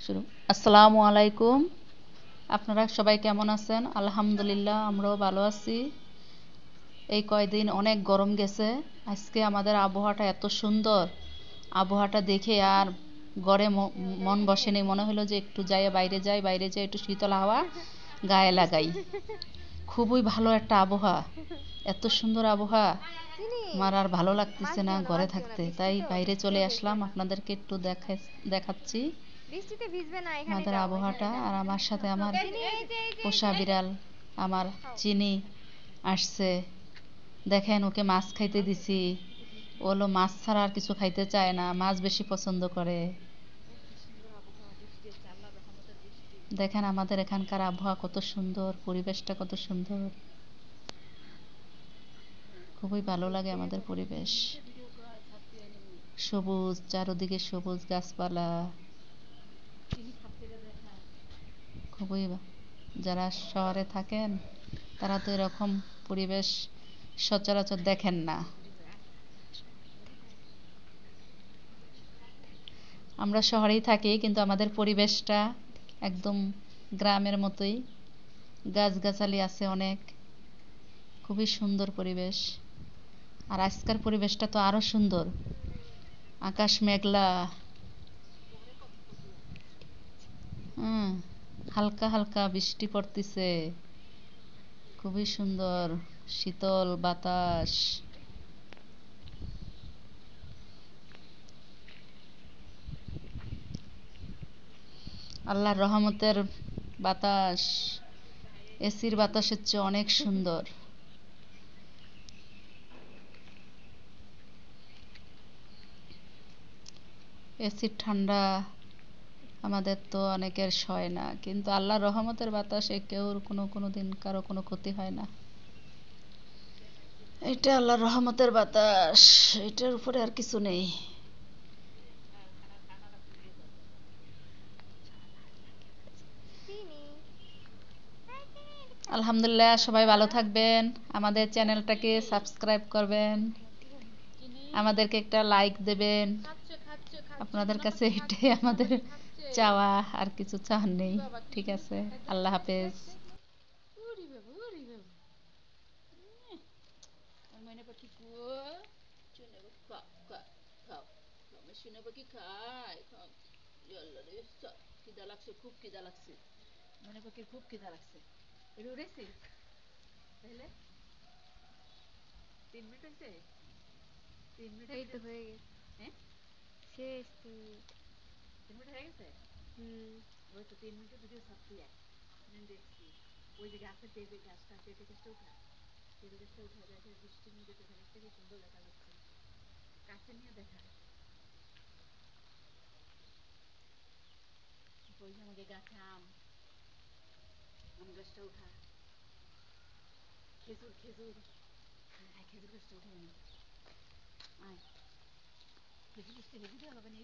শুরু। আসসালামু আলাইকুম। আপনারা সবাই কেমন আছেন? আলহামদুলিল্লাহ, আমরাও ভালো আছি। এই কয়দিন অনেক গরম গেছে। আজকে আমাদের আবহাওয়াটা এত সুন্দর। আবহাওয়াটা দেখে আর ঘরে মন বসেনি। মনে হলো যে একটু যাই বাইরে যাই, বাইরে যাই একটু শীতল হাওয়া গায়ে লাগাই। খুবই ভালো একটা আবহাওয়া। এত সুন্দর আবহাওয়া, আমার আর ভালো লাগতেছে না ঘরে থাকতে। তাই বাইরে চলে আসলাম, আপনাদেরকে একটু দেখাচ্ছি বৃষ্টিতে ভিজবে না, এখানে আমাদের যাও, এখানে আবহাওয়াটা। যাও। আর আমার সাথে আমার এই যে পোষা বিড়াল আমার চিনি আসছে। দেখেন, ওকে মাছ খাইতে দিছি। ও হলো মাছ ছাড়া আর কিছু খাইতে চায় না, মাছ বেশি পছন্দ করে। দেখেন আমাদের এখানকার আবহাওয়া কত সুন্দর, পরিবেশটা কত সুন্দর। খুবই ভালো লাগে আমাদের পরিবেশ। সবুজ, চারদিকে সবুজ গাছপালা। খুবই যারা শহরে থাকেন তারা তো এরকম পরিবেশ সচরাচর দেখেন না। আমরা শহরেই থাকি, কিন্তু আমাদের পরিবেশটা একদম গ্রামের মতোই। গাছগাছালি আছে অনেক, খুবই সুন্দর পরিবেশ। আর আজকের পরিবেশটা তো আরো সুন্দর। আকাশ মেঘলা। হুম, হালকা হালকা বৃষ্টি পড়তিছে। খুবই সুন্দর শীতল বাতাস। আল্লাহর রহমতের বাতাস এসির বাতাসের চেয়ে অনেক সুন্দর। এসির ঠান্ডা আমাদের তো অনেকের সয় না, কিন্তু আল্লাহর রহমতের বাতাসে কেউ কোনো দিন কারো কোনো ক্ষতি হয় না। এটা আল্লাহর রহমতের বাতাস, এটার উপরে আর কিছু নেই। আলহামদুলিল্লাহ, সবাই ভালো থাকবেন। আমাদের চ্যানেলটাকে সাবস্ক্রাইব করবেন, আমাদেরকে একটা লাইক দেবেন। আপনাদের কাছে এটাই আমাদের চাওয়া, আর কিছু চাওয়ার নেই। ঠিক আছে, আল্লাহ হাফেজ। খুব খিদা লাগছে, মনে পাখির খুব খিদা লাগছে। এটা উঠেছি তাহলে 3 মিনিট হয়েছে। 3 মিনিট এই তো হয়ে গেছে। হ্যাঁ, শেষ 3 মিনিট। 3 মিনিট হয়ে গেছে। ওই তো 3 মিনিটে ভিডিও ছাড়ছি। আমি দেখছি ওই যে গাছের পেঁপে গাছটা, পেঁপে গাছটা উঠা, পেঁপে গাছটা উঠা দেখে বৃষ্টির মধ্যে পেঁপে গাছটা কি সুন্দর দেখা যাচ্ছে। কাছে নিয়ে দেখা ওই যে আমাদের গাছে আম, আম গাছটা উঠা, খেজুর খেজুর, হ্যাঁ খেজুর গাছটা উঠে না। আয়, খেজুর গাছটা হেবি দেওয়া হবে না।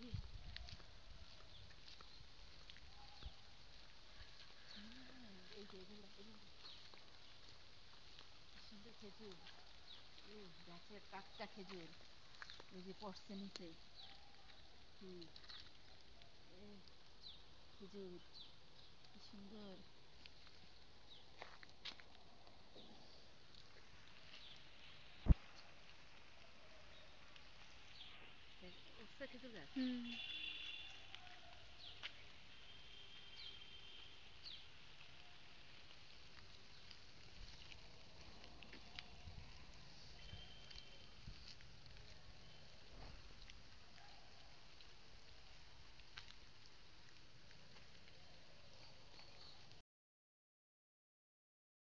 এই যে এগুলো সুন্দর খেজুর, গাছের টাটকা খেজুর, এই যে পড়ছে নিচে। হুম, খেজুর কি সুন্দর। উঠছে খেজুর গাছ।